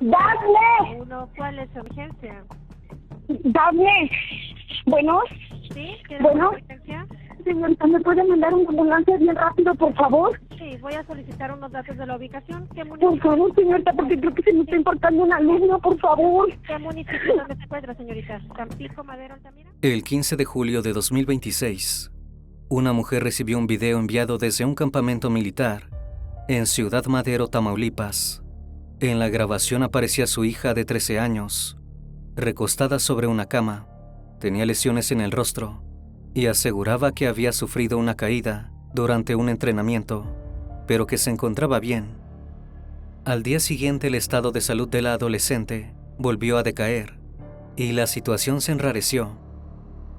¡Dafne! ¿Cuál es su urgencia? ¡Dafne! Bueno. ¿Sí? ¿Quieres Bueno. una urgencia? Señorita, ¿me puede mandar una ambulancia bien rápido, por favor? Sí, voy a solicitar unos datos de la ubicación. ¿Qué Por municipio? favor, señorita, porque creo que se me está importando un alumno, por favor. ¿Qué municipio donde se encuentra, señorita? ¿Tampico, Madero, Altamira? El 15 de julio de 2026, una mujer recibió un video enviado desde un campamento militar en Ciudad Madero, Tamaulipas. En la grabación aparecía su hija de 13 años, recostada sobre una cama. Tenía lesiones en el rostro y aseguraba que había sufrido una caída durante un entrenamiento, pero que se encontraba bien. Al día siguiente, el estado de salud de la adolescente volvió a decaer y la situación se enrareció.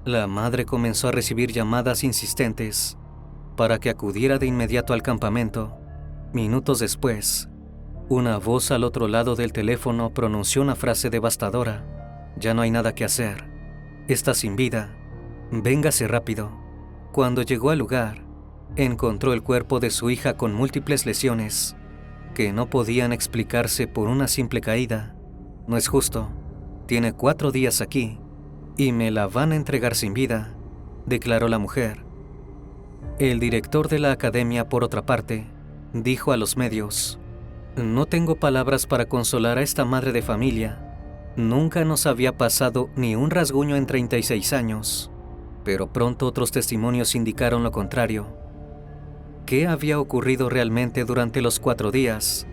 La madre comenzó a recibir llamadas insistentes para que acudiera de inmediato al campamento. Minutos después, una voz al otro lado del teléfono pronunció una frase devastadora: «Ya no hay nada que hacer. Está sin vida. Véngase rápido». Cuando llegó al lugar, encontró el cuerpo de su hija con múltiples lesiones que no podían explicarse por una simple caída. «No es justo. Tiene 4 días aquí y me la van a entregar sin vida», declaró la mujer. El director de la academia, por otra parte, dijo a los medios: «No tengo palabras para consolar a esta madre de familia. Nunca nos había pasado ni un rasguño en 36 años». Pero pronto otros testimonios indicaron lo contrario. ¿Qué había ocurrido realmente durante los 4 días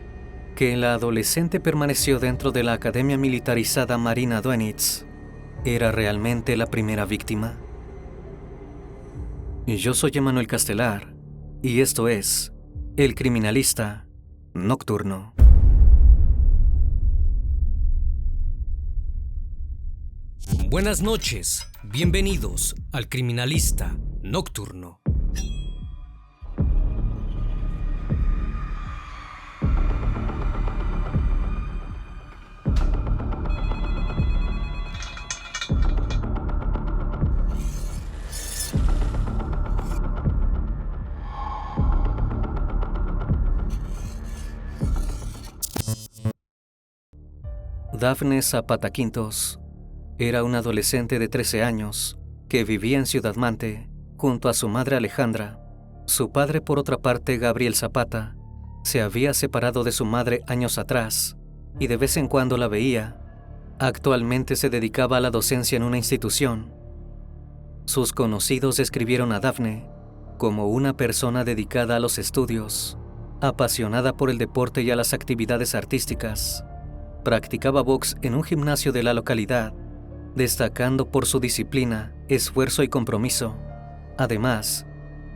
que la adolescente permaneció dentro de la Academia Militarizada Marina Dönitz? ¿Era realmente la primera víctima? Yo soy Emanuel Castelar y esto es El Criminalista Nocturno. Buenas noches, bienvenidos al Criminalista Nocturno. Dafne Zapata Quintos era una adolescente de 13 años que vivía en Ciudad Mante junto a su madre Alejandra. Su padre, por otra parte, Gabriel Zapata, se había separado de su madre años atrás y de vez en cuando la veía. Actualmente se dedicaba a la docencia en una institución. Sus conocidos describieron a Dafne como una persona dedicada a los estudios, apasionada por el deporte y a las actividades artísticas. Practicaba box en un gimnasio de la localidad, destacando por su disciplina, esfuerzo y compromiso. Además,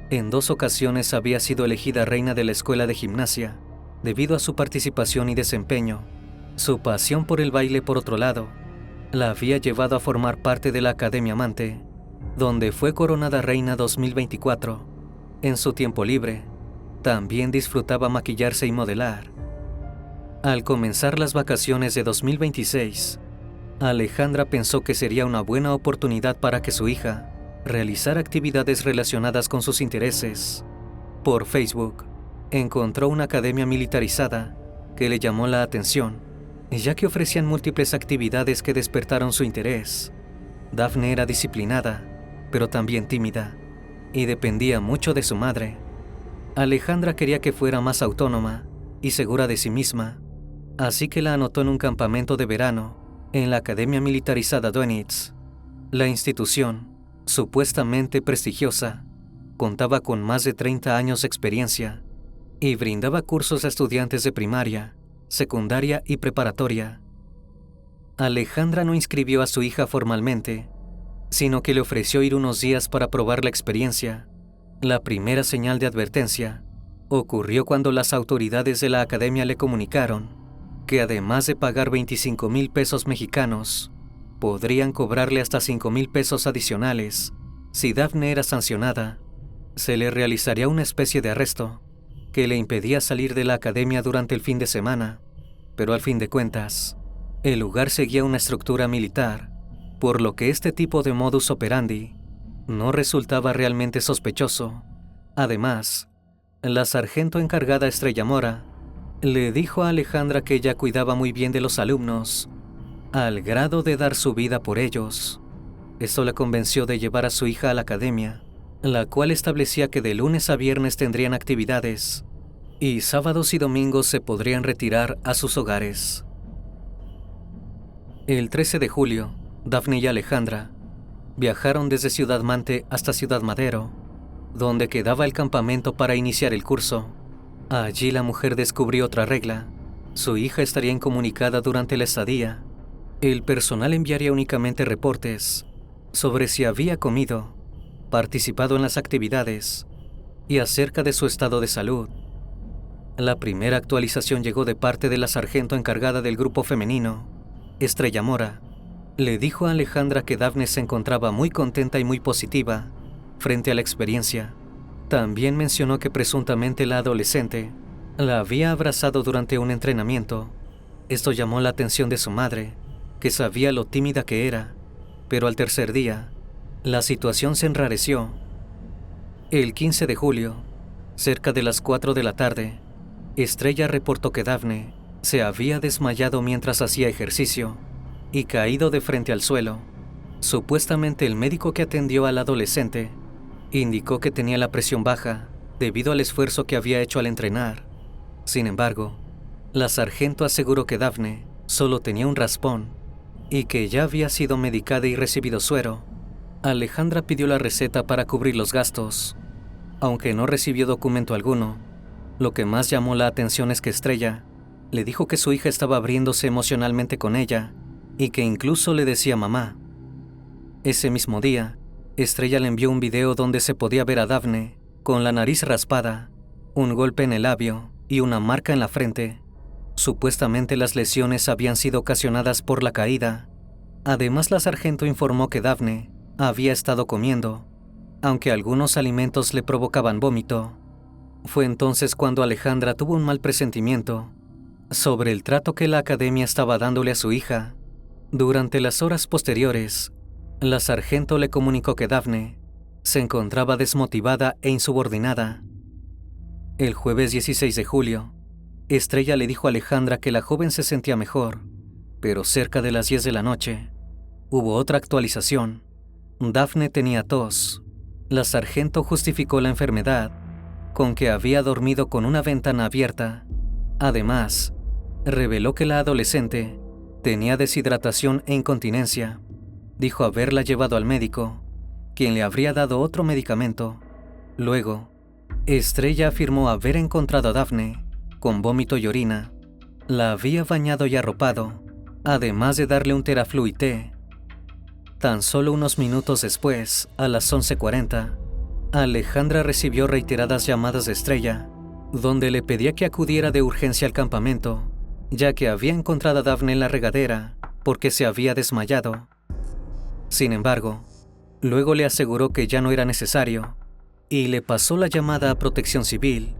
en 2 ocasiones había sido elegida reina de la escuela de gimnasia, debido a su participación y desempeño. Su pasión por el baile, por otro lado, la había llevado a formar parte de la Academia Mante, donde fue coronada reina 2024. En su tiempo libre, también disfrutaba maquillarse y modelar. Al comenzar las vacaciones de 2026, Alejandra pensó que sería una buena oportunidad para que su hija realizara actividades relacionadas con sus intereses. Por Facebook, encontró una academia militarizada que le llamó la atención, ya que ofrecían múltiples actividades que despertaron su interés. Dafne era disciplinada, pero también tímida, y dependía mucho de su madre. Alejandra quería que fuera más autónoma y segura de sí misma, así que la anotó en un campamento de verano en la Academia Militarizada Dönitz. La institución, supuestamente prestigiosa, contaba con más de 30 años de experiencia y brindaba cursos a estudiantes de primaria, secundaria y preparatoria. Alejandra no inscribió a su hija formalmente, sino que le ofreció ir unos días para probar la experiencia. La primera señal de advertencia ocurrió cuando las autoridades de la academia le comunicaron que además de pagar 25,000 pesos mexicanos, podrían cobrarle hasta 5,000 pesos adicionales. Si Dafne era sancionada, se le realizaría una especie de arresto que le impedía salir de la academia durante el fin de semana. Pero al fin de cuentas, el lugar seguía una estructura militar, por lo que este tipo de modus operandi no resultaba realmente sospechoso. Además, la sargento encargada Estrella Mora Le dijo a Alejandra que ella cuidaba muy bien de los alumnos, al grado de dar su vida por ellos. Esto la convenció de llevar a su hija a la academia, la cual establecía que de lunes a viernes tendrían actividades y sábados y domingos se podrían retirar a sus hogares. El 13 de julio, Daphne y Alejandra viajaron desde Ciudad Mante hasta Ciudad Madero, donde quedaba el campamento para iniciar el curso. Allí la mujer descubrió otra regla. Su hija estaría incomunicada durante la estadía. El personal enviaría únicamente reportes sobre si había comido, participado en las actividades y acerca de su estado de salud. La primera actualización llegó de parte de la sargento encargada del grupo femenino, Estrella Mora. Le dijo a Alejandra que Daphne se encontraba muy contenta y muy positiva frente a la experiencia. También mencionó que presuntamente la adolescente la había abrazado durante un entrenamiento. Esto llamó la atención de su madre, que sabía lo tímida que era, pero al tercer día, la situación se enrareció. El 15 de julio, cerca de las 4 de la tarde, Estrella reportó que Daphne se había desmayado mientras hacía ejercicio y caído de frente al suelo. Supuestamente el médico que atendió al adolescente indicó que tenía la presión baja debido al esfuerzo que había hecho al entrenar. Sin embargo, la sargento aseguró que Daphne solo tenía un raspón y que ya había sido medicada y recibido suero. Alejandra pidió la receta para cubrir los gastos. Aunque no recibió documento alguno, lo que más llamó la atención es que Estrella le dijo que su hija estaba abriéndose emocionalmente con ella y que incluso le decía mamá. Ese mismo día, Estrella le envió un video donde se podía ver a Daphne con la nariz raspada, un golpe en el labio y una marca en la frente. Supuestamente las lesiones habían sido ocasionadas por la caída. Además, la sargento informó que Daphne había estado comiendo, aunque algunos alimentos le provocaban vómito. Fue entonces cuando Alejandra tuvo un mal presentimiento sobre el trato que la academia estaba dándole a su hija. Durante las horas posteriores, la sargento le comunicó que Daphne se encontraba desmotivada e insubordinada. El jueves 16 de julio, Estrella le dijo a Alejandra que la joven se sentía mejor, pero cerca de las 10 de la noche, hubo otra actualización. Daphne tenía tos. La sargento justificó la enfermedad con que había dormido con una ventana abierta. Además, reveló que la adolescente tenía deshidratación e incontinencia. Dijo haberla llevado al médico, quien le habría dado otro medicamento. Luego, Estrella afirmó haber encontrado a Daphne con vómito y orina. La había bañado y arropado, además de darle un Theraflu y té. Tan solo unos minutos después, a las 11:40, Alejandra recibió reiteradas llamadas de Estrella, donde le pedía que acudiera de urgencia al campamento, ya que había encontrado a Daphne en la regadera porque se había desmayado. Sin embargo, luego le aseguró que ya no era necesario y le pasó la llamada a Protección Civil,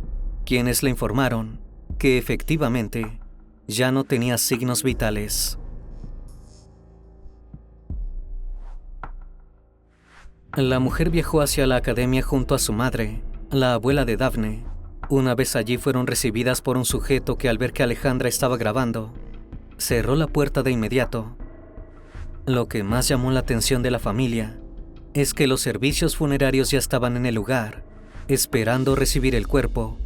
quienes le informaron que efectivamente ya no tenía signos vitales. La mujer viajó hacia la academia junto a su madre, la abuela de Daphne. Una vez allí fueron recibidas por un sujeto que, al ver que Alejandra estaba grabando, cerró la puerta de inmediato. Lo que más llamó la atención de la familia es que los servicios funerarios ya estaban en el lugar, esperando recibir el cuerpo,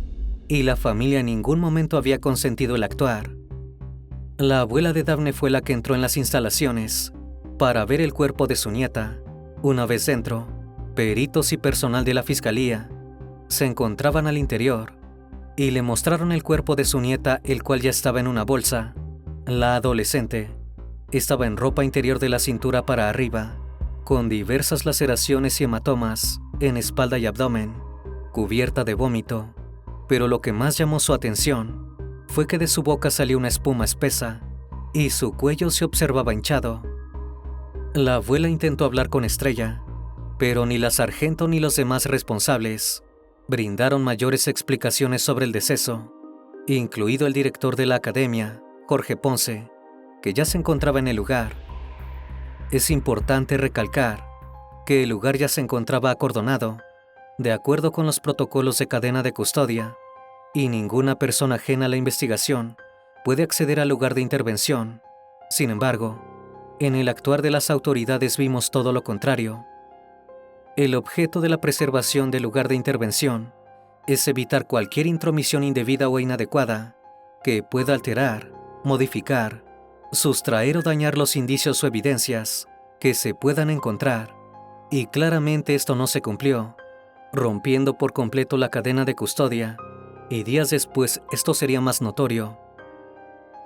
y la familia en ningún momento había consentido el actuar. La abuela de Daphne fue la que entró en las instalaciones para ver el cuerpo de su nieta. Una vez dentro, peritos y personal de la fiscalía se encontraban al interior y le mostraron el cuerpo de su nieta, el cual ya estaba en una bolsa. La adolescente estaba en ropa interior de la cintura para arriba, con diversas laceraciones y hematomas en espalda y abdomen, cubierta de vómito, pero lo que más llamó su atención fue que de su boca salió una espuma espesa y su cuello se observaba hinchado. La abuela intentó hablar con Estrella, pero ni la sargento ni los demás responsables brindaron mayores explicaciones sobre el deceso, incluido el director de la academia, Jorge Ponce, que ya se encontraba en el lugar. Es importante recalcar que el lugar ya se encontraba acordonado, de acuerdo con los protocolos de cadena de custodia, y ninguna persona ajena a la investigación puede acceder al lugar de intervención. Sin embargo, en el actuar de las autoridades vimos todo lo contrario. El objeto de la preservación del lugar de intervención es evitar cualquier intromisión indebida o inadecuada que pueda alterar, modificar, sustraer o dañar los indicios o evidencias que se puedan encontrar, y claramente esto no se cumplió, rompiendo por completo la cadena de custodia, y días después esto sería más notorio.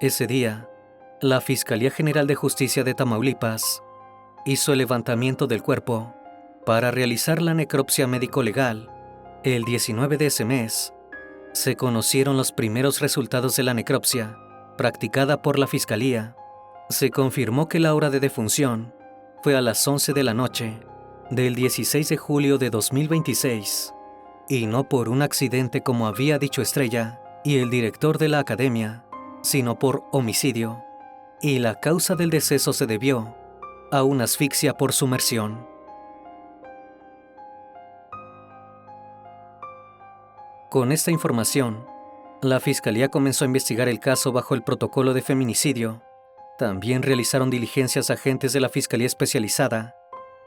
Ese día, la Fiscalía General de Justicia de Tamaulipas hizo el levantamiento del cuerpo para realizar la necropsia médico-legal. El 19 de ese mes, se conocieron los primeros resultados de la necropsia practicada por la Fiscalía. Se confirmó que la hora de defunción fue a las 11 de la noche del 16 de julio de 2026, y no por un accidente como había dicho Estrella y el director de la academia, sino por homicidio, y la causa del deceso se debió a una asfixia por sumersión. Con esta información, la Fiscalía comenzó a investigar el caso bajo el protocolo de feminicidio. También realizaron diligencias agentes de la Fiscalía Especializada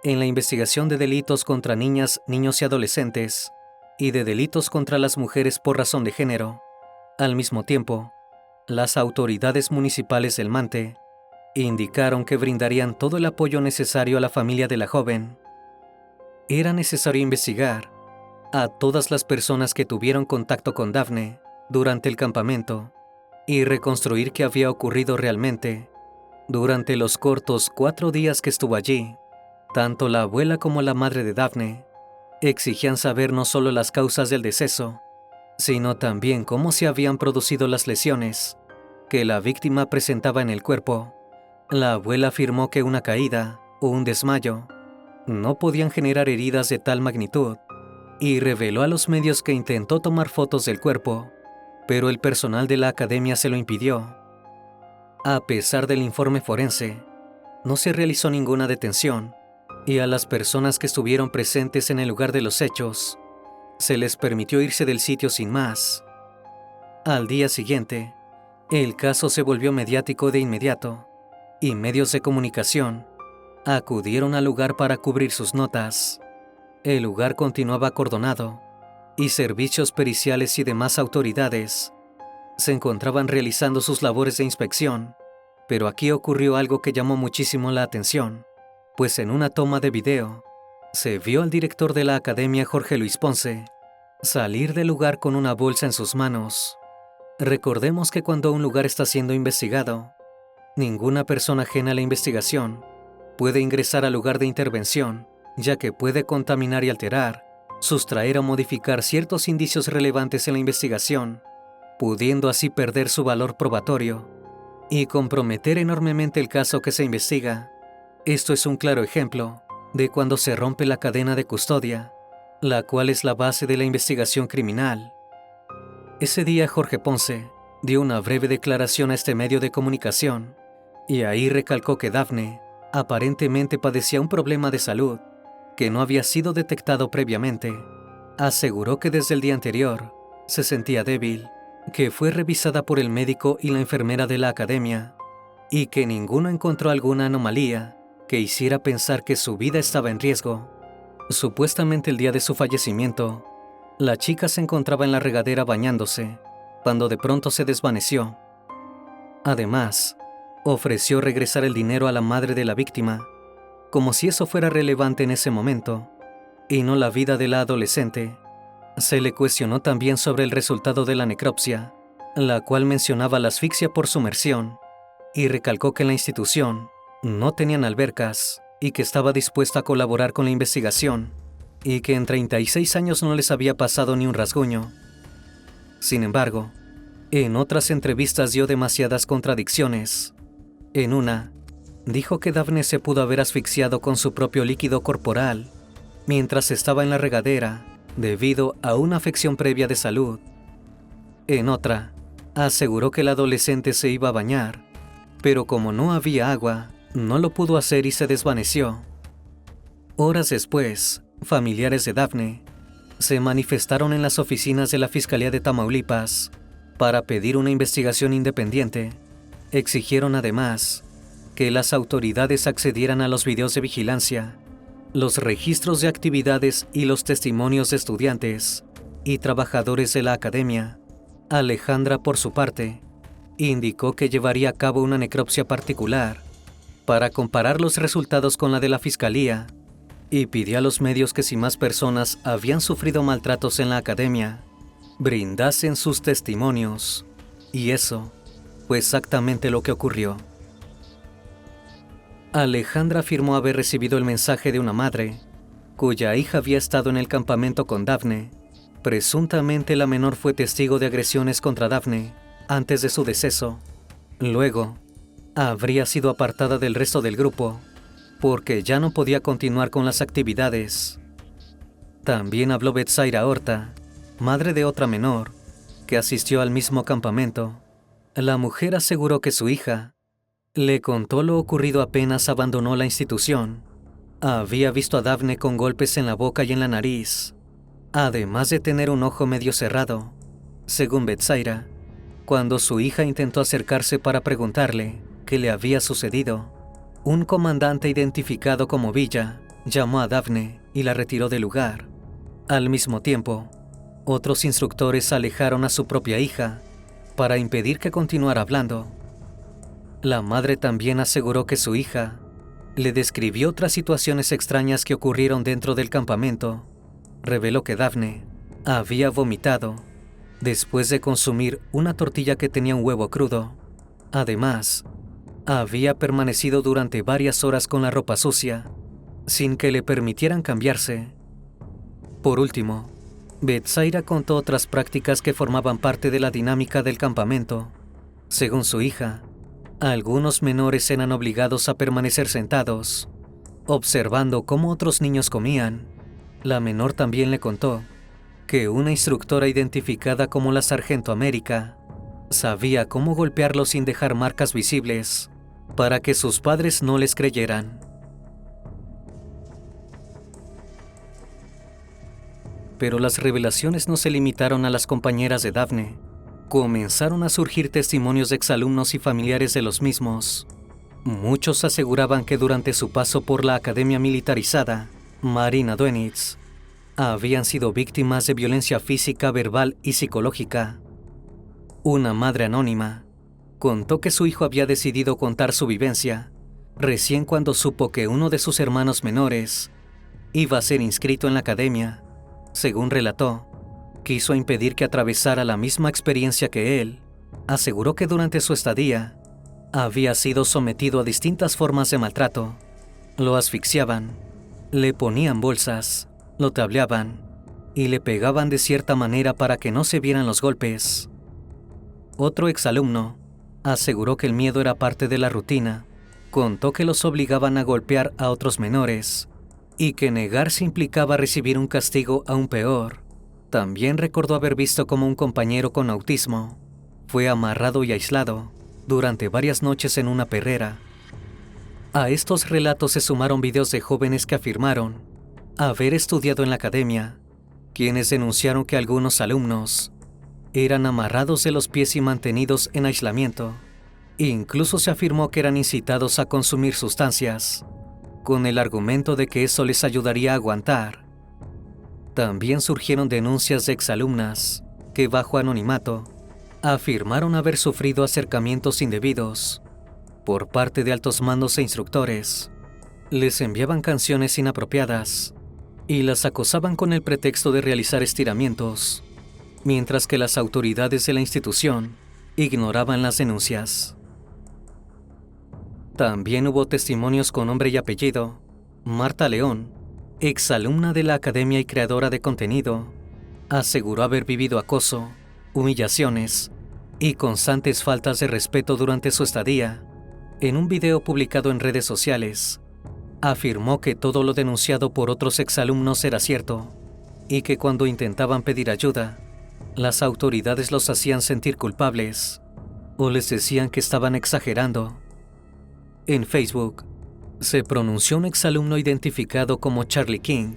en la investigación de delitos contra niñas, niños y adolescentes y de delitos contra las mujeres por razón de género. Al mismo tiempo, las autoridades municipales del Mante indicaron que brindarían todo el apoyo necesario a la familia de la joven. Era necesario investigar a todas las personas que tuvieron contacto con Dafne durante el campamento y reconstruir qué había ocurrido realmente. Durante los cortos 4 días que estuvo allí, tanto la abuela como la madre de Dafne exigían saber no solo las causas del deceso, sino también cómo se habían producido las lesiones que la víctima presentaba en el cuerpo. La abuela afirmó que una caída o un desmayo no podían generar heridas de tal magnitud y reveló a los medios que intentó tomar fotos del cuerpo, pero el personal de la academia se lo impidió. A pesar del informe forense, no se realizó ninguna detención y a las personas que estuvieron presentes en el lugar de los hechos se les permitió irse del sitio sin más. Al día siguiente, el caso se volvió mediático de inmediato y medios de comunicación acudieron al lugar para cubrir sus notas. El lugar continuaba acordonado y servicios periciales y demás autoridades se encontraban realizando sus labores de inspección, pero aquí ocurrió algo que llamó muchísimo la atención, pues en una toma de video se vio al director de la academia, Jorge Luis Ponce, salir del lugar con una bolsa en sus manos. Recordemos que cuando un lugar está siendo investigado, ninguna persona ajena a la investigación puede ingresar al lugar de intervención, ya que puede contaminar y alterar, sustraer o modificar ciertos indicios relevantes en la investigación, pudiendo así perder su valor probatorio y comprometer enormemente el caso que se investiga. Esto es un claro ejemplo de cuando se rompe la cadena de custodia, la cual es la base de la investigación criminal. Ese día Jorge Ponce dio una breve declaración a este medio de comunicación y ahí recalcó que Dafne aparentemente padecía un problema de salud que no había sido detectado previamente. Aseguró que desde el día anterior se sentía débil, que fue revisada por el médico y la enfermera de la academia y que ninguno encontró alguna anomalía que hiciera pensar que su vida estaba en riesgo. Supuestamente el día de su fallecimiento, la chica se encontraba en la regadera bañándose, cuando de pronto se desvaneció. Además, ofreció regresar el dinero a la madre de la víctima, como si eso fuera relevante en ese momento, y no la vida de la adolescente. Se le cuestionó también sobre el resultado de la necropsia, la cual mencionaba la asfixia por sumersión, y recalcó que la institución no tenían albercas y que estaba dispuesta a colaborar con la investigación, y que en 36 años no les había pasado ni un rasguño. Sin embargo, en otras entrevistas dio demasiadas contradicciones. En una, dijo que Dafne se pudo haber asfixiado con su propio líquido corporal mientras estaba en la regadera debido a una afección previa de salud. En otra, aseguró que el adolescente se iba a bañar, pero como no había agua, no lo pudo hacer y se desvaneció. Horas después, familiares de Dafne se manifestaron en las oficinas de la Fiscalía de Tamaulipas para pedir una investigación independiente. Exigieron además que las autoridades accedieran a los videos de vigilancia, los registros de actividades y los testimonios de estudiantes y trabajadores de la academia. Alejandra, por su parte, indicó que llevaría a cabo una necropsia particular para comparar los resultados con la de la Fiscalía y pidió a los medios que si más personas habían sufrido maltratos en la academia, brindasen sus testimonios. Y eso fue exactamente lo que ocurrió. Alejandra afirmó haber recibido el mensaje de una madre, cuya hija había estado en el campamento con Dafne. Presuntamente la menor fue testigo de agresiones contra Dafne antes de su deceso. Luego, habría sido apartada del resto del grupo porque ya no podía continuar con las actividades. También habló Betsaira Horta, madre de otra menor, que asistió al mismo campamento. La mujer aseguró que su hija le contó lo ocurrido apenas abandonó la institución. Había visto a Dafne con golpes en la boca y en la nariz, además de tener un ojo medio cerrado. Según Betsaira, cuando su hija intentó acercarse para preguntarle qué le había sucedido, un comandante identificado como Villa llamó a Dafne y la retiró del lugar. Al mismo tiempo, otros instructores alejaron a su propia hija para impedir que continuara hablando. La madre también aseguró que su hija le describió otras situaciones extrañas que ocurrieron dentro del campamento. Reveló que Dafne había vomitado después de consumir una tortilla que tenía un huevo crudo. Además, había permanecido durante varias horas con la ropa sucia, sin que le permitieran cambiarse. Por último, Betsaira contó otras prácticas que formaban parte de la dinámica del campamento. Según su hija, algunos menores eran obligados a permanecer sentados, observando cómo otros niños comían. La menor también le contó que una instructora identificada como la Sargento América sabía cómo golpearlos sin dejar marcas visibles para que sus padres no les creyeran. Pero las revelaciones no se limitaron a las compañeras de Dafne. Comenzaron a surgir testimonios de exalumnos y familiares de los mismos. Muchos aseguraban que durante su paso por la academia militarizada, Marina Duenitz, habían sido víctimas de violencia física, verbal y psicológica. Una madre anónima contó que su hijo había decidido contar su vivencia recién cuando supo que uno de sus hermanos menores iba a ser inscrito en la academia. Según relató, quiso impedir que atravesara la misma experiencia que él. Aseguró que durante su estadía había sido sometido a distintas formas de maltrato. Lo asfixiaban, le ponían bolsas, lo tableaban y le pegaban de cierta manera para que no se vieran los golpes. Otro exalumno aseguró que el miedo era parte de la rutina. Contó que los obligaban a golpear a otros menores y que negarse implicaba recibir un castigo aún peor. También recordó haber visto cómo un compañero con autismo fue amarrado y aislado durante varias noches en una perrera. A estos relatos se sumaron videos de jóvenes que afirmaron haber estudiado en la academia, quienes denunciaron que algunos alumnos eran amarrados de los pies y mantenidos en aislamiento. Incluso se afirmó que eran incitados a consumir sustancias, con el argumento de que eso les ayudaría a aguantar. También surgieron denuncias de exalumnas que, bajo anonimato, afirmaron haber sufrido acercamientos indebidos por parte de altos mandos e instructores. Les enviaban canciones inapropiadas y las acosaban con el pretexto de realizar estiramientos, mientras que las autoridades de la institución ignoraban las denuncias. También hubo testimonios con nombre y apellido. Marta León, exalumna de la academia y creadora de contenido, aseguró haber vivido acoso, humillaciones y constantes faltas de respeto durante su estadía. En un video publicado en redes sociales, afirmó que todo lo denunciado por otros exalumnos era cierto y que cuando intentaban pedir ayuda, las autoridades los hacían sentir culpables o les decían que estaban exagerando. En Facebook, se pronunció un exalumno identificado como Charlie King,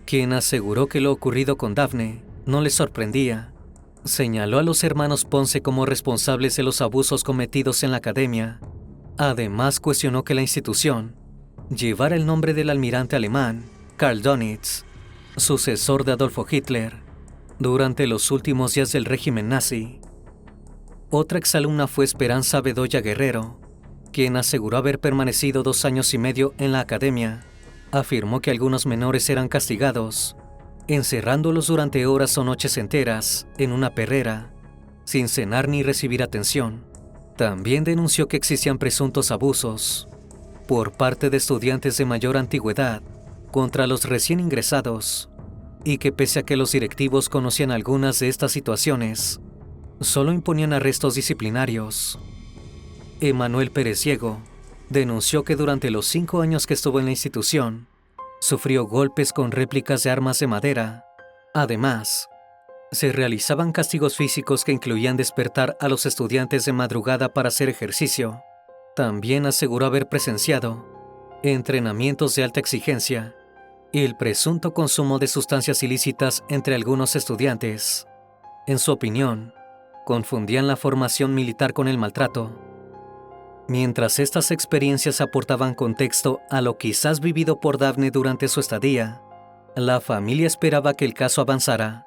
quien aseguró que lo ocurrido con Daphne no le sorprendía. Señaló a los hermanos Ponce como responsables de los abusos cometidos en la academia. Además, cuestionó que la institución llevara el nombre del almirante alemán Karl Dönitz, sucesor de Adolfo Hitler, durante los últimos días del régimen nazi. Otra exalumna fue Esperanza Bedoya Guerrero, quien aseguró haber permanecido 2 años y medio en la academia. Afirmó que algunos menores eran castigados, encerrándolos durante horas o noches enteras en una perrera, sin cenar ni recibir atención. También denunció que existían presuntos abusos por parte de estudiantes de mayor antigüedad contra los recién ingresados, y que pese a que los directivos conocían algunas de estas situaciones, solo imponían arrestos disciplinarios. Emanuel Pérez Ciego denunció que durante los 5 años que estuvo en la institución, sufrió golpes con réplicas de armas de madera. Además, se realizaban castigos físicos que incluían despertar a los estudiantes de madrugada para hacer ejercicio. También aseguró haber presenciado entrenamientos de alta exigencia y el presunto consumo de sustancias ilícitas entre algunos estudiantes. En su opinión, confundían la formación militar con el maltrato. Mientras estas experiencias aportaban contexto a lo quizás vivido por Daphne durante su estadía, la familia esperaba que el caso avanzara.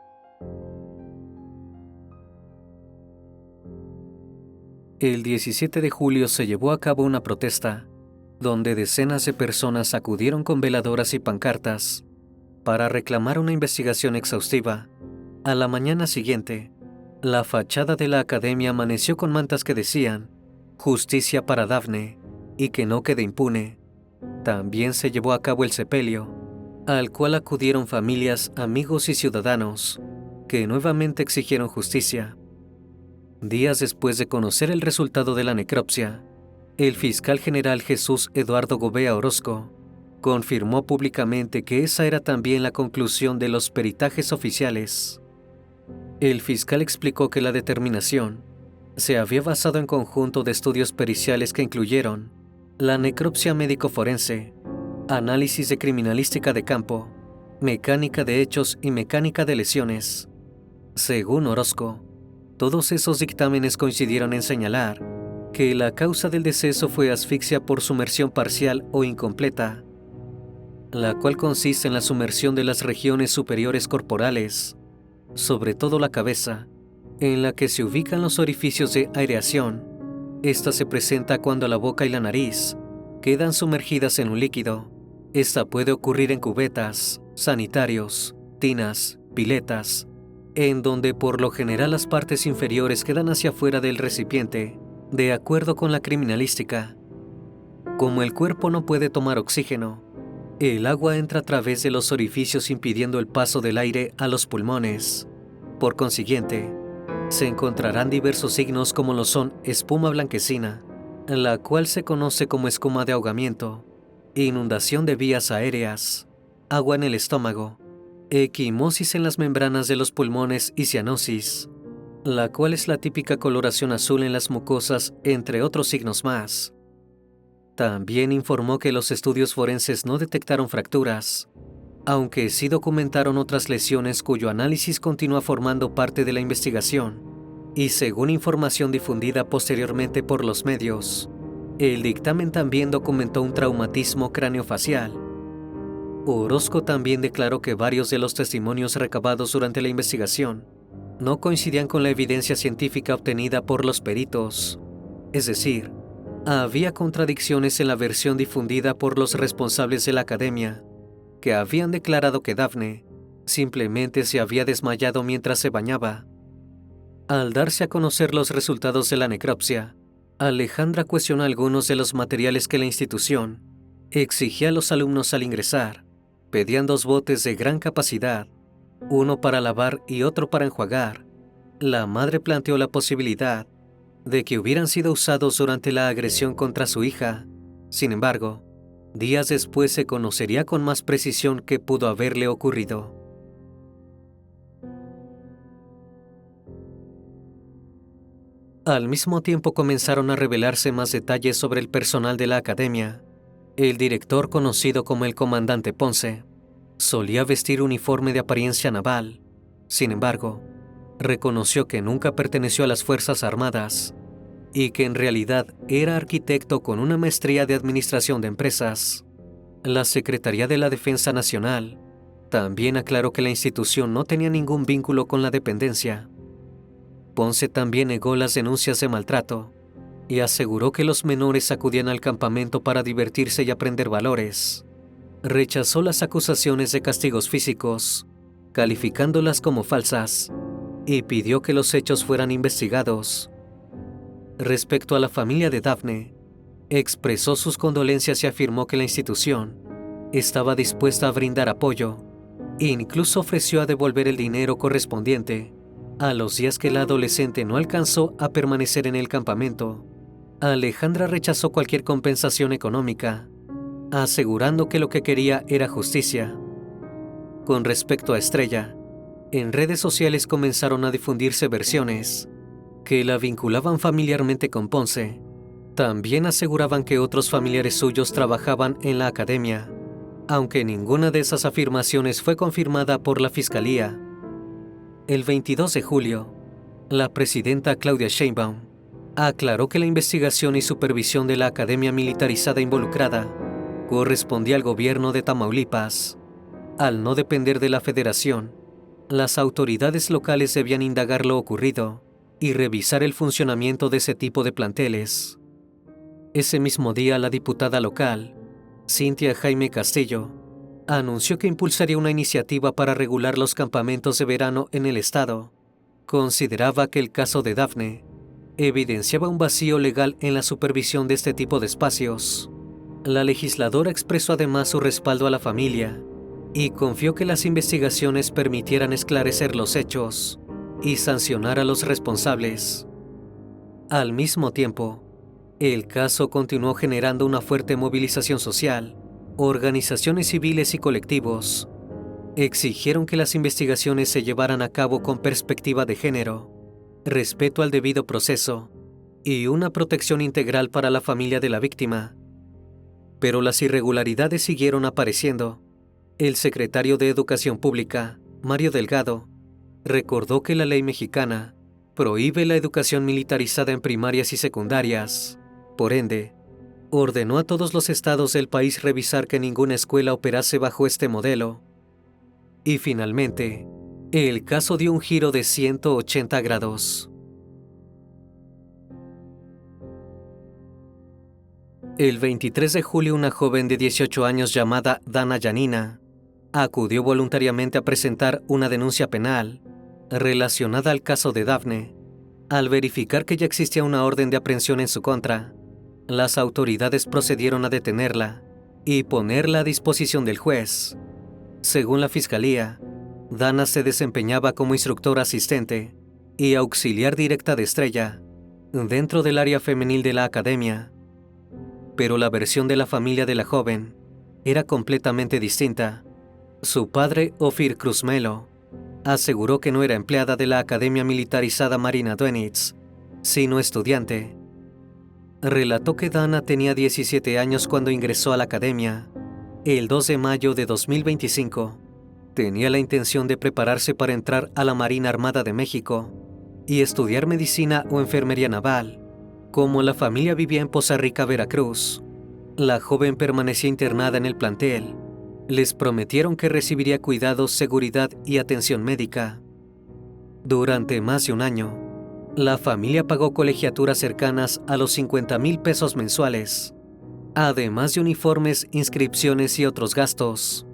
El 17 de julio se llevó a cabo una protesta, donde decenas de personas acudieron con veladoras y pancartas para reclamar una investigación exhaustiva. A la mañana siguiente, la fachada de la academia amaneció con mantas que decían «Justicia para Daphne» y que no quede impune. También se llevó a cabo el sepelio, al cual acudieron familias, amigos y ciudadanos que nuevamente exigieron justicia. Días después de conocer el resultado de la necropsia, el fiscal general Jesús Eduardo Gobea Orozco confirmó públicamente que esa era también la conclusión de los peritajes oficiales. El fiscal explicó que la determinación se había basado en conjunto de estudios periciales que incluyeron la necropsia médico-forense, análisis de criminalística de campo, mecánica de hechos y mecánica de lesiones. Según Orozco, todos esos dictámenes coincidieron en señalar que la causa del deceso fue asfixia por sumersión parcial o incompleta, la cual consiste en la sumersión de las regiones superiores corporales, sobre todo la cabeza, en la que se ubican los orificios de aireación. Esta se presenta cuando la boca y la nariz quedan sumergidas en un líquido. Esta puede ocurrir en cubetas, sanitarios, tinas, piletas, en donde por lo general las partes inferiores quedan hacia afuera del recipiente, de acuerdo con la criminalística. Como el cuerpo no puede tomar oxígeno, el agua entra a través de los orificios impidiendo el paso del aire a los pulmones. Por consiguiente, se encontrarán diversos signos como lo son espuma blanquecina, la cual se conoce como escuma de ahogamiento, inundación de vías aéreas, agua en el estómago, equimosis en las membranas de los pulmones y cianosis, la cual es la típica coloración azul en las mucosas, entre otros signos más. También informó que los estudios forenses no detectaron fracturas, aunque sí documentaron otras lesiones cuyo análisis continúa formando parte de la investigación, y según información difundida posteriormente por los medios, el dictamen también documentó un traumatismo craneofacial. Orozco también declaró que varios de los testimonios recabados durante la investigación no coincidían con la evidencia científica obtenida por los peritos, es decir, había contradicciones en la versión difundida por los responsables de la academia, que habían declarado que Daphne simplemente se había desmayado mientras se bañaba. Al darse a conocer los resultados de la necropsia, Alejandra cuestionó algunos de los materiales que la institución exigía a los alumnos al ingresar. Pedían 2 botes de gran capacidad, uno para lavar y otro para enjuagar. La madre planteó la posibilidad de que hubieran sido usados durante la agresión contra su hija. Sin embargo, días después se conocería con más precisión qué pudo haberle ocurrido. Al mismo tiempo comenzaron a revelarse más detalles sobre el personal de la academia. El director, conocido como el comandante Ponce, Solía vestir uniforme de apariencia naval. Sin embargo, reconoció que nunca perteneció a las Fuerzas Armadas y que en realidad era arquitecto con una maestría de administración de empresas. La Secretaría de la Defensa Nacional también aclaró que la institución no tenía ningún vínculo con la dependencia. Ponce también negó las denuncias de maltrato y aseguró que los menores acudían al campamento para divertirse y aprender valores. Rechazó las acusaciones de castigos físicos, calificándolas como falsas, y pidió que los hechos fueran investigados. Respecto a la familia de Daphne, expresó sus condolencias y afirmó que la institución estaba dispuesta a brindar apoyo e incluso ofreció a devolver el dinero correspondiente a los días que la adolescente no alcanzó a permanecer en el campamento. Alejandra rechazó cualquier compensación económica, asegurando que lo que quería era justicia. Con respecto a Estrella, en redes sociales comenzaron a difundirse versiones que la vinculaban familiarmente con Ponce. También aseguraban que otros familiares suyos trabajaban en la academia, aunque ninguna de esas afirmaciones fue confirmada por la Fiscalía. El 22 de julio, la presidenta Claudia Sheinbaum aclaró que la investigación y supervisión de la academia militarizada involucrada correspondía al gobierno de Tamaulipas. Al no depender de la Federación, las autoridades locales debían indagar lo ocurrido y revisar el funcionamiento de ese tipo de planteles. Ese mismo día, la diputada local, Cintia Jaime Castillo, anunció que impulsaría una iniciativa para regular los campamentos de verano en el estado. Consideraba que el caso de Daphne evidenciaba un vacío legal en la supervisión de este tipo de espacios. La legisladora expresó además su respaldo a la familia y confió que las investigaciones permitieran esclarecer los hechos y sancionar a los responsables. Al mismo tiempo, el caso continuó generando una fuerte movilización social. Organizaciones civiles y colectivos exigieron que las investigaciones se llevaran a cabo con perspectiva de género, respeto al debido proceso y una protección integral para la familia de la víctima. Pero las irregularidades siguieron apareciendo. El secretario de Educación Pública, Mario Delgado, recordó que la ley mexicana prohíbe la educación militarizada en primarias y secundarias. Por ende, ordenó a todos los estados del país revisar que ninguna escuela operase bajo este modelo. Y finalmente, el caso dio un giro de 180 grados. El 23 de julio, una joven de 18 años llamada Dana Yanina acudió voluntariamente a presentar una denuncia penal relacionada al caso de Daphne. Al verificar que ya existía una orden de aprehensión en su contra, las autoridades procedieron a detenerla y ponerla a disposición del juez. Según la Fiscalía, Dana se desempeñaba como instructora asistente y auxiliar directa de Estrella dentro del área femenil de la academia. Pero la versión de la familia de la joven era completamente distinta. Su padre, Ofir Cruz Melo, aseguró que no era empleada de la Academia Militarizada Marina Dönitz, sino estudiante. Relató que Dana tenía 17 años cuando ingresó a la academia. El 2 de mayo de 2025, tenía la intención de prepararse para entrar a la Marina Armada de México y estudiar medicina o enfermería naval. Como la familia vivía en Poza Rica, Veracruz, la joven permanecía internada en el plantel. Les prometieron que recibiría cuidados, seguridad y atención médica. Durante más de un año, la familia pagó colegiaturas cercanas a los 50,000 pesos mensuales, además de uniformes, inscripciones y otros gastos.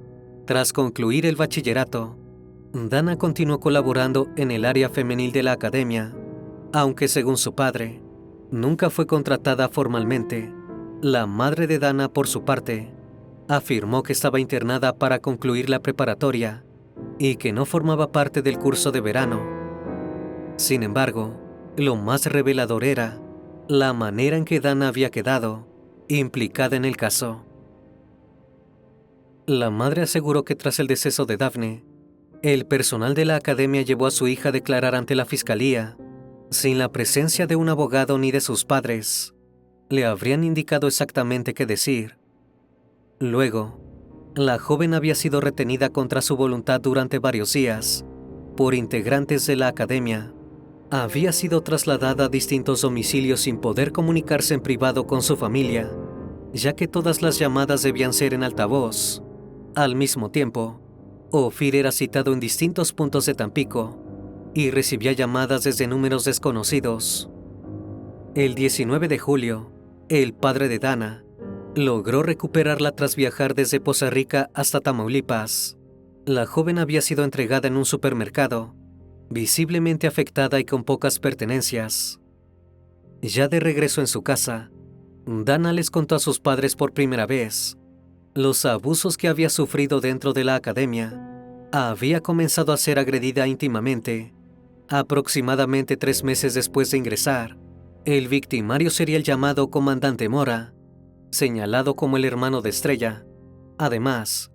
Tras concluir el bachillerato, Dana continuó colaborando en el área femenil de la academia, aunque según su padre, nunca fue contratada formalmente. La madre de Dana, por su parte, afirmó que estaba internada para concluir la preparatoria y que no formaba parte del curso de verano. Sin embargo, lo más revelador era la manera en que Dana había quedado implicada en el caso. La madre aseguró que tras el deceso de Daphne, el personal de la academia llevó a su hija a declarar ante la fiscalía, sin la presencia de un abogado ni de sus padres. Le habrían indicado exactamente qué decir. Luego, La joven había sido retenida contra su voluntad durante varios días por integrantes de la academia. Había sido trasladada a distintos domicilios sin poder comunicarse en privado con su familia, ya que todas las llamadas debían ser en altavoz. Al mismo tiempo, Ophir era citado en distintos puntos de Tampico y recibía llamadas desde números desconocidos. El 19 de julio, el padre de Dana logró recuperarla tras viajar desde Poza Rica hasta Tamaulipas. La joven había sido entregada en un supermercado, visiblemente afectada y con pocas pertenencias. Ya de regreso en su casa, Dana les contó a sus padres por primera vez los abusos que había sufrido dentro de la academia. Había comenzado a ser agredida íntimamente. Aproximadamente 3 meses después de ingresar, el victimario sería el llamado Comandante Mora, señalado como el hermano de Estrella. Además,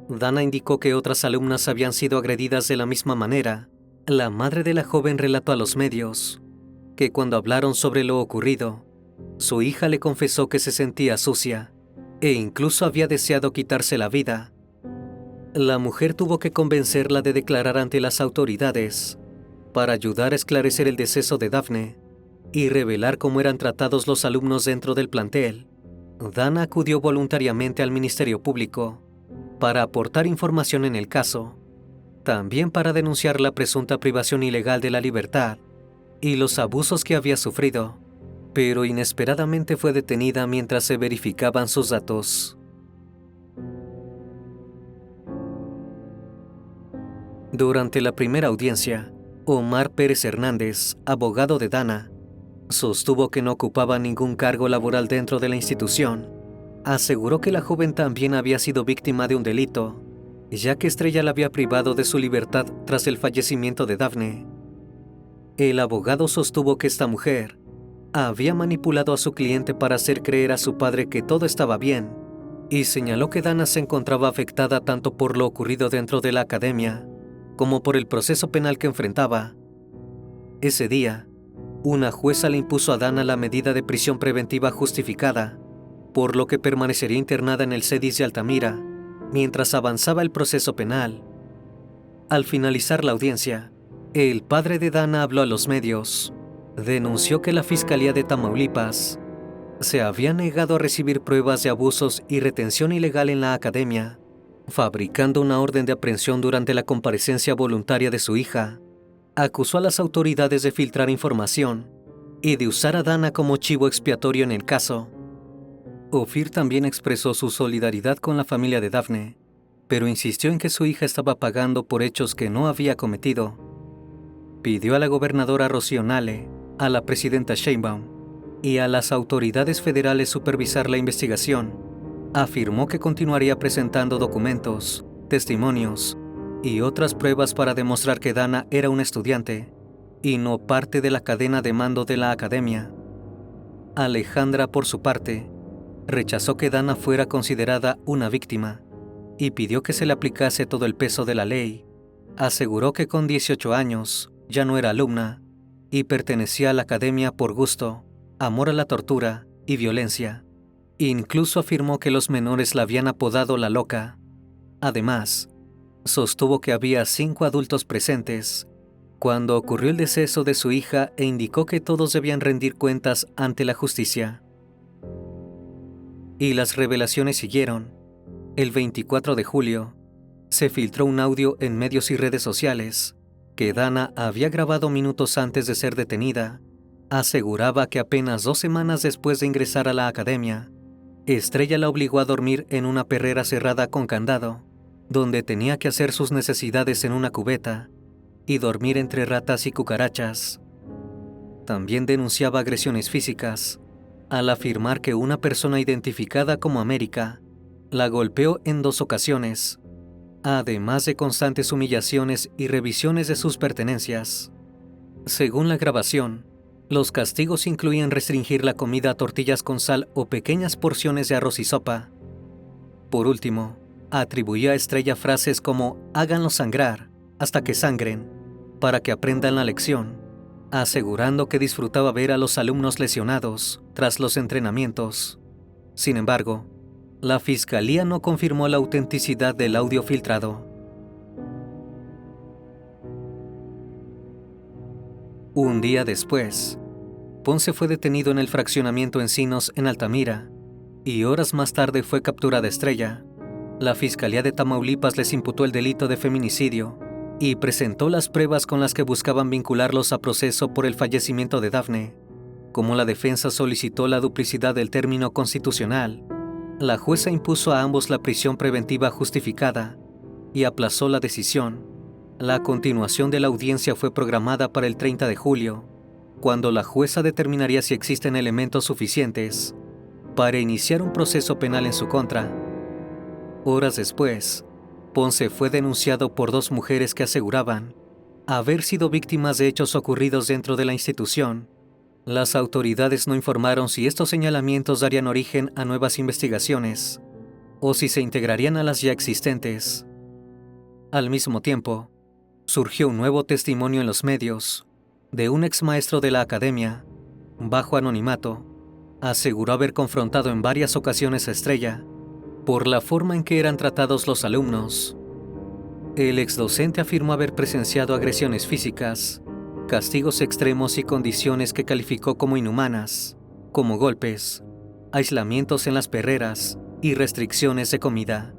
Dana indicó que otras alumnas habían sido agredidas de la misma manera. La madre de la joven relató a los medios que cuando hablaron sobre lo ocurrido, su hija le confesó que se sentía sucia e incluso había deseado quitarse la vida. La mujer tuvo que convencerla de declarar ante las autoridades para ayudar a esclarecer el deceso de Daphne y revelar cómo eran tratados los alumnos dentro del plantel. Dana acudió voluntariamente al Ministerio Público para aportar información en el caso, también para denunciar la presunta privación ilegal de la libertad y los abusos que había sufrido, pero inesperadamente fue detenida mientras se verificaban sus datos. Durante la primera audiencia, Omar Pérez Hernández, abogado de Dana, sostuvo que no ocupaba ningún cargo laboral dentro de la institución. Aseguró que la joven también había sido víctima de un delito, ya que Estrella la había privado de su libertad tras el fallecimiento de Daphne. El abogado sostuvo que esta mujer había manipulado a su cliente para hacer creer a su padre que todo estaba bien, y señaló que Dana se encontraba afectada tanto por lo ocurrido dentro de la academia como por el proceso penal que enfrentaba. Ese día, una jueza le impuso a Dana la medida de prisión preventiva justificada, por lo que permanecería internada en el CEDIS de Altamira mientras avanzaba el proceso penal. Al finalizar la audiencia, el padre de Dana habló a los medios. Denunció que la Fiscalía de Tamaulipas se había negado a recibir pruebas de abusos y retención ilegal en la academia, fabricando una orden de aprehensión durante la comparecencia voluntaria de su hija. Acusó a las autoridades de filtrar información y de usar a Dana como chivo expiatorio en el caso. Ophir también expresó su solidaridad con la familia de Daphne, pero insistió en que su hija estaba pagando por hechos que no había cometido. Pidió a la gobernadora Rocío Nale, a la presidenta Sheinbaum y a las autoridades federales supervisar la investigación. Afirmó que continuaría presentando documentos, testimonios y otras pruebas para demostrar que Dana era una estudiante y no parte de la cadena de mando de la academia. Alejandra, por su parte, rechazó que Dana fuera considerada una víctima y pidió que se le aplicase todo el peso de la ley. Aseguró que con 18 años ya no era alumna y pertenecía a la academia por gusto, amor a la tortura y violencia. Incluso afirmó que los menores la habían apodado la loca. Además, sostuvo que había 5 adultos presentes cuando ocurrió el deceso de su hija e indicó que todos debían rendir cuentas ante la justicia. Y las revelaciones siguieron. El 24 de julio, se filtró un audio en medios y redes sociales que Dana había grabado minutos antes de ser detenida. Aseguraba que apenas 2 semanas después de ingresar a la academia, Estrella la obligó a dormir en una perrera cerrada con candado, donde tenía que hacer sus necesidades en una cubeta y dormir entre ratas y cucarachas. También denunciaba agresiones físicas, al afirmar que una persona identificada como América la golpeó en 2 ocasiones, además de constantes humillaciones y revisiones de sus pertenencias. Según la grabación, los castigos incluían restringir la comida a tortillas con sal o pequeñas porciones de arroz y sopa. Por último, atribuía a Estrella frases como «háganlo sangrar hasta que sangren», para que aprendan la lección, asegurando que disfrutaba ver a los alumnos lesionados tras los entrenamientos. Sin embargo, la fiscalía no confirmó la autenticidad del audio filtrado. Un día después, Ponce fue detenido en el fraccionamiento Encinos en Altamira y horas más tarde fue capturada Estrella. La Fiscalía de Tamaulipas les imputó el delito de feminicidio y presentó las pruebas con las que buscaban vincularlos a proceso por el fallecimiento de Dafne. Como la defensa solicitó la duplicidad del término constitucional, la jueza impuso a ambos la prisión preventiva justificada y aplazó la decisión. La continuación de la audiencia fue programada para el 30 de julio, cuando la jueza determinaría si existen elementos suficientes para iniciar un proceso penal en su contra. Horas después, Ponce fue denunciado por 2 mujeres que aseguraban haber sido víctimas de hechos ocurridos dentro de la institución. Las autoridades no informaron si estos señalamientos darían origen a nuevas investigaciones o si se integrarían a las ya existentes. Al mismo tiempo, surgió un nuevo testimonio en los medios de un exmaestro de la academia, bajo anonimato. Aseguró haber confrontado en varias ocasiones a Estrella por la forma en que eran tratados los alumnos. El exdocente afirmó haber presenciado agresiones físicas, castigos extremos y condiciones que calificó como inhumanas, como golpes, aislamientos en las perreras y restricciones de comida.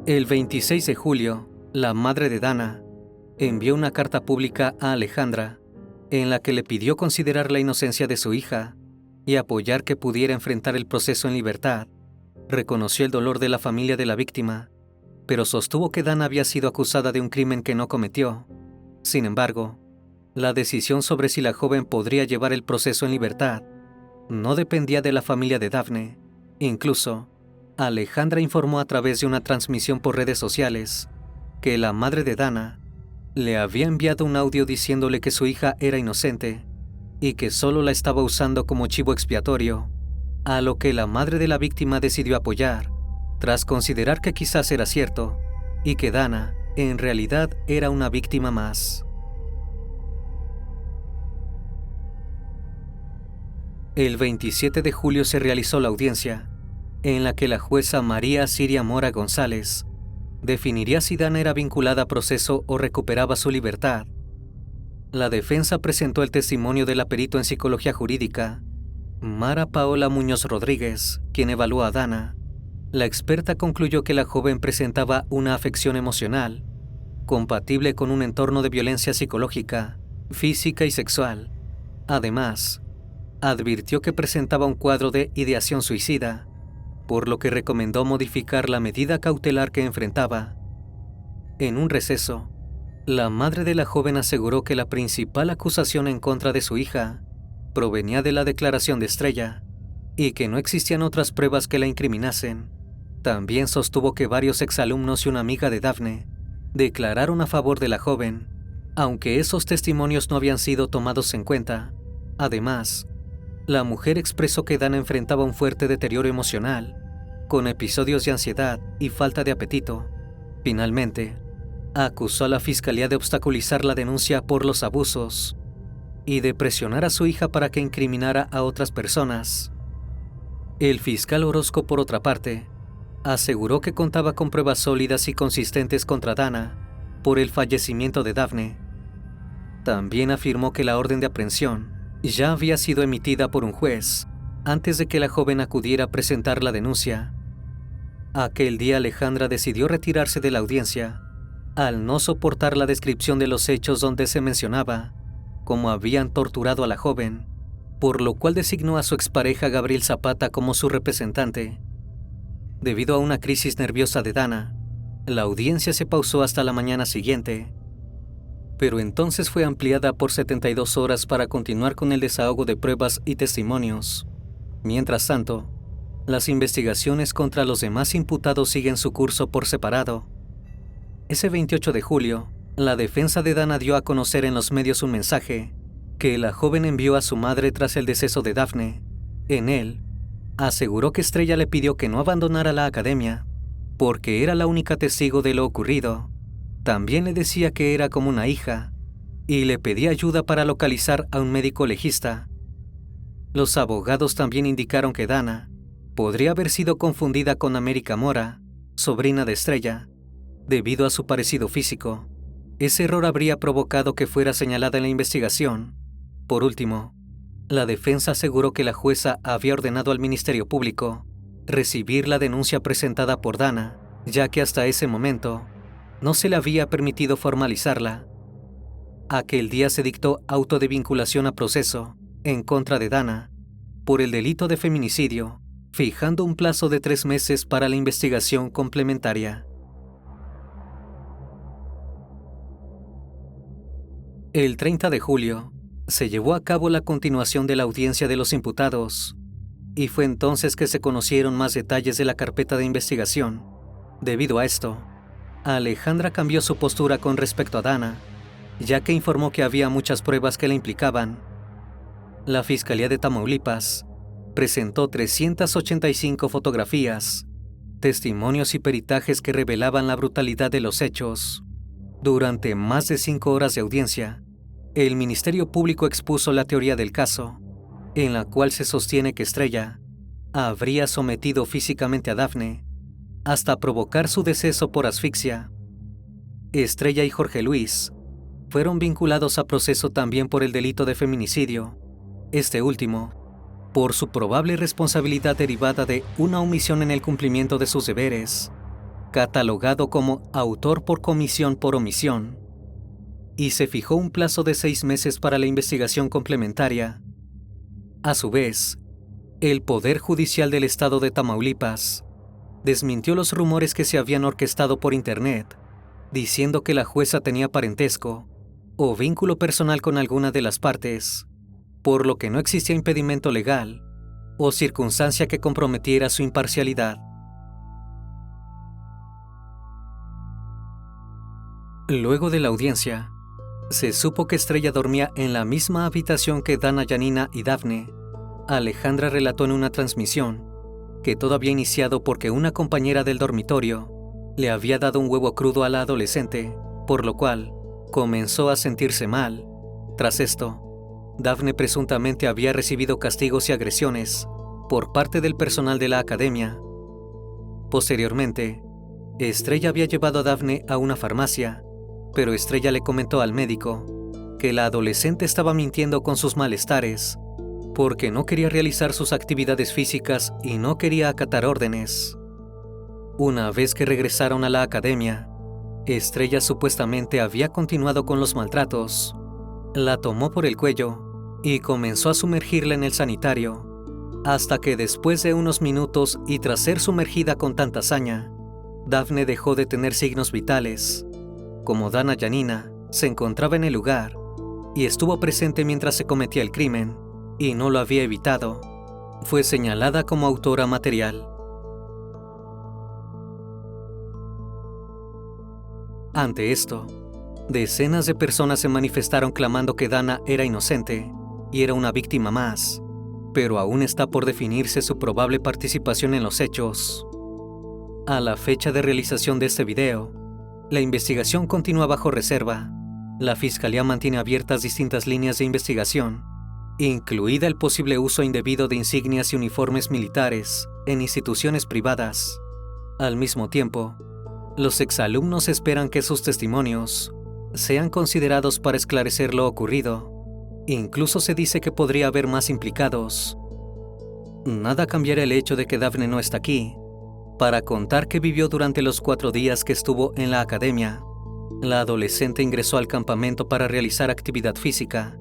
El 26 de julio, la madre de Dana envió una carta pública a Alejandra en la que le pidió considerar la inocencia de su hija y apoyar que pudiera enfrentar el proceso en libertad. Reconoció el dolor de la familia de la víctima, pero sostuvo que Dana había sido acusada de un crimen que no cometió. Sin embargo, la decisión sobre si la joven podría llevar el proceso en libertad no dependía de la familia de Dafne. Incluso, Alejandra informó a través de una transmisión por redes sociales que la madre de Dana le había enviado un audio diciéndole que su hija era inocente y que solo la estaba usando como chivo expiatorio, a lo que la madre de la víctima decidió apoyar, tras considerar que quizás era cierto y que Dana en realidad era una víctima más. El 27 de julio se realizó la audiencia, en la que la jueza María Siria Mora González definiría si Dana era vinculada a proceso o recuperaba su libertad. La defensa presentó el testimonio de la perito en psicología jurídica, Mara Paola Muñoz Rodríguez, quien evaluó a Dana. La experta concluyó que la joven presentaba una afección emocional, compatible con un entorno de violencia psicológica, física y sexual. Además, advirtió que presentaba un cuadro de ideación suicida, por lo que recomendó modificar la medida cautelar que enfrentaba. En un receso, la madre de la joven aseguró que la principal acusación en contra de su hija provenía de la declaración de Estrella y que no existían otras pruebas que la incriminasen. También sostuvo que varios exalumnos y una amiga de Dafne declararon a favor de la joven, aunque esos testimonios no habían sido tomados en cuenta. Además, la mujer expresó que Dana enfrentaba un fuerte deterioro emocional, con episodios de ansiedad y falta de apetito. Finalmente, acusó a la fiscalía de obstaculizar la denuncia por los abusos y de presionar a su hija para que incriminara a otras personas. El fiscal Orozco, por otra parte, aseguró que contaba con pruebas sólidas y consistentes contra Dana por el fallecimiento de Dafne. También afirmó que la orden de aprehensión ya había sido emitida por un juez antes de que la joven acudiera a presentar la denuncia. Aquel día Alejandra decidió retirarse de la audiencia al no soportar la descripción de los hechos donde se mencionaba cómo habían torturado a la joven, por lo cual designó a su expareja Gabriel Zapata como su representante. Debido a una crisis nerviosa de Dana, la audiencia se pausó hasta la mañana siguiente, pero entonces fue ampliada por 72 horas para continuar con el desahogo de pruebas y testimonios. Mientras tanto, las investigaciones contra los demás imputados siguen su curso por separado. Ese 28 de julio, la defensa de Dana dio a conocer en los medios un mensaje que la joven envió a su madre tras el deceso de Dafne. En él, aseguró que Estrella le pidió que no abandonara la academia, porque era la única testigo de lo ocurrido. También le decía que era como una hija, y le pedía ayuda para localizar a un médico legista. Los abogados también indicaron que Dana podría haber sido confundida con América Mora, sobrina de Estrella, debido a su parecido físico. Ese error habría provocado que fuera señalada en la investigación. Por último, la defensa aseguró que la jueza había ordenado al Ministerio Público recibir la denuncia presentada por Dana, ya que hasta ese momento no se le había permitido formalizarla. Aquel día se dictó auto de vinculación a proceso en contra de Dana por el delito de feminicidio, fijando un plazo de 3 meses para la investigación complementaria. El 30 de julio se llevó a cabo la continuación de la audiencia de los imputados, y fue entonces que se conocieron más detalles de la carpeta de investigación. Debido a esto, Alejandra cambió su postura con respecto a Dana, ya que informó que había muchas pruebas que la implicaban. La Fiscalía de Tamaulipas presentó 385 fotografías, testimonios y peritajes que revelaban la brutalidad de los hechos. Durante más de 5 horas de audiencia, el Ministerio Público expuso la teoría del caso, en la cual se sostiene que Estrella habría sometido físicamente a Dafne hasta provocar su deceso por asfixia. Estrella y Jorge Luis fueron vinculados a proceso también por el delito de feminicidio, este último por su probable responsabilidad derivada de una omisión en el cumplimiento de sus deberes, catalogado como autor por comisión por omisión, y se fijó un plazo de 6 meses para la investigación complementaria. A su vez, el Poder Judicial del Estado de Tamaulipas desmintió los rumores que se habían orquestado por Internet, diciendo que la jueza tenía parentesco o vínculo personal con alguna de las partes, por lo que no existía impedimento legal o circunstancia que comprometiera su imparcialidad. Luego de la audiencia, se supo que Estrella dormía en la misma habitación que Dana, Yanina y Dafne. Alejandra relató en una transmisión que todo había iniciado porque una compañera del dormitorio le había dado un huevo crudo a la adolescente, por lo cual comenzó a sentirse mal. Tras esto, Dafne presuntamente había recibido castigos y agresiones por parte del personal de la academia. Posteriormente, Estrella había llevado a Dafne a una farmacia, pero Estrella le comentó al médico que la adolescente estaba mintiendo con sus malestares porque no quería realizar sus actividades físicas y no quería acatar órdenes. Una vez que regresaron a la academia, Estrella supuestamente había continuado con los maltratos. La tomó por el cuello y comenzó a sumergirla en el sanitario, hasta que después de unos minutos y tras ser sumergida con tanta hazaña, Dafne dejó de tener signos vitales. Como Dana Yanina se encontraba en el lugar y estuvo presente mientras se cometía el crimen y no lo había evitado, fue señalada como autora material. Ante esto, decenas de personas se manifestaron clamando que Dana era inocente y era una víctima más, pero aún está por definirse su probable participación en los hechos. A la fecha de realización de este video, la investigación continúa bajo reserva. La Fiscalía mantiene abiertas distintas líneas de investigación, incluida el posible uso indebido de insignias y uniformes militares en instituciones privadas. Al mismo tiempo, los exalumnos esperan que sus testimonios sean considerados para esclarecer lo ocurrido. Incluso se dice que podría haber más implicados. Nada cambiará el hecho de que Dafne no está aquí para contar qué vivió durante los 4 días que estuvo en la academia. La adolescente ingresó al campamento para realizar actividad física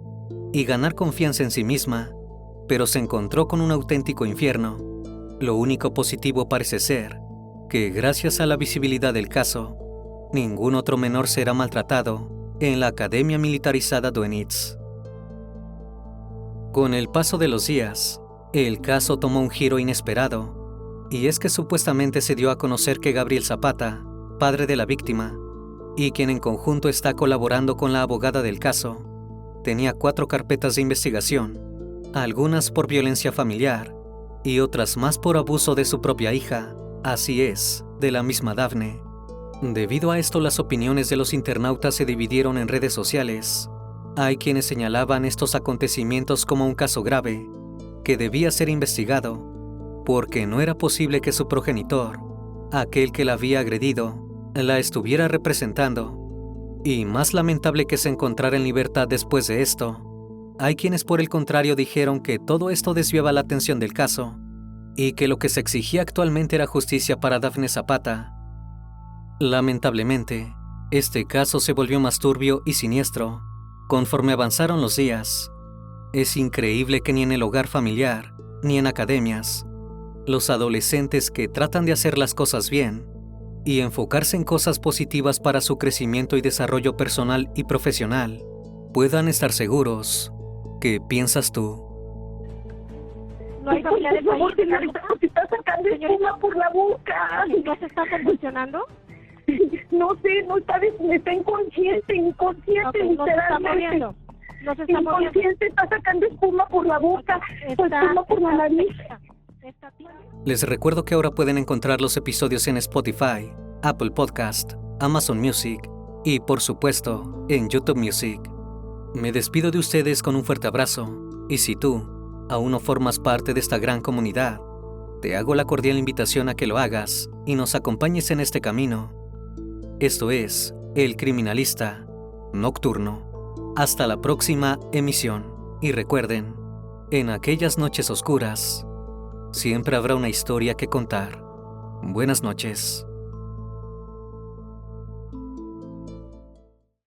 y ganar confianza en sí misma, pero se encontró con un auténtico infierno. Lo único positivo parece ser que gracias a la visibilidad del caso, ningún otro menor será maltratado en la Academia Militarizada Dönitz. Con el paso de los días, el caso tomó un giro inesperado, y es que supuestamente se dio a conocer que Gabriel Zapata, padre de la víctima, y quien en conjunto está colaborando con la abogada del caso, tenía 4 carpetas de investigación, algunas por violencia familiar y otras más por abuso de su propia hija, así es, de la misma Dafne. Debido a esto, las opiniones de los internautas se dividieron en redes sociales. Hay quienes señalaban estos acontecimientos como un caso grave, que debía ser investigado, porque no era posible que su progenitor, aquel que la había agredido, la estuviera representando. Y más lamentable que se encontrara en libertad después de esto, hay quienes por el contrario dijeron que todo esto desviaba la atención del caso y que lo que se exigía actualmente era justicia para Dafne Zapata. Lamentablemente, este caso se volvió más turbio y siniestro conforme avanzaron los días. Es increíble que ni en el hogar familiar, ni en academias, los adolescentes que tratan de hacer las cosas bien y enfocarse en cosas positivas para su crecimiento y desarrollo personal y profesional, puedan estar seguros. ¿Qué piensas tú? No hay familiares Por favor, ahí. señorita, nos está sacando espuma por la boca. ¿No se está convulsionando? No sé, está inconsciente, Ok, no se está literalmente. moviendo. No se está moviendo. Inconsciente, está sacando espuma por la boca, espuma por la nariz. Está tibia. Les recuerdo que ahora pueden encontrar los episodios en Spotify, Apple Podcast, Amazon Music y, por supuesto, en YouTube Music. Me despido de ustedes con un fuerte abrazo y si tú aún no formas parte de esta gran comunidad, te hago la cordial invitación a que lo hagas y nos acompañes en este camino. Esto es El Criminalista Nocturno. Hasta la próxima emisión y recuerden, en aquellas noches oscuras, siempre habrá una historia que contar. Buenas noches.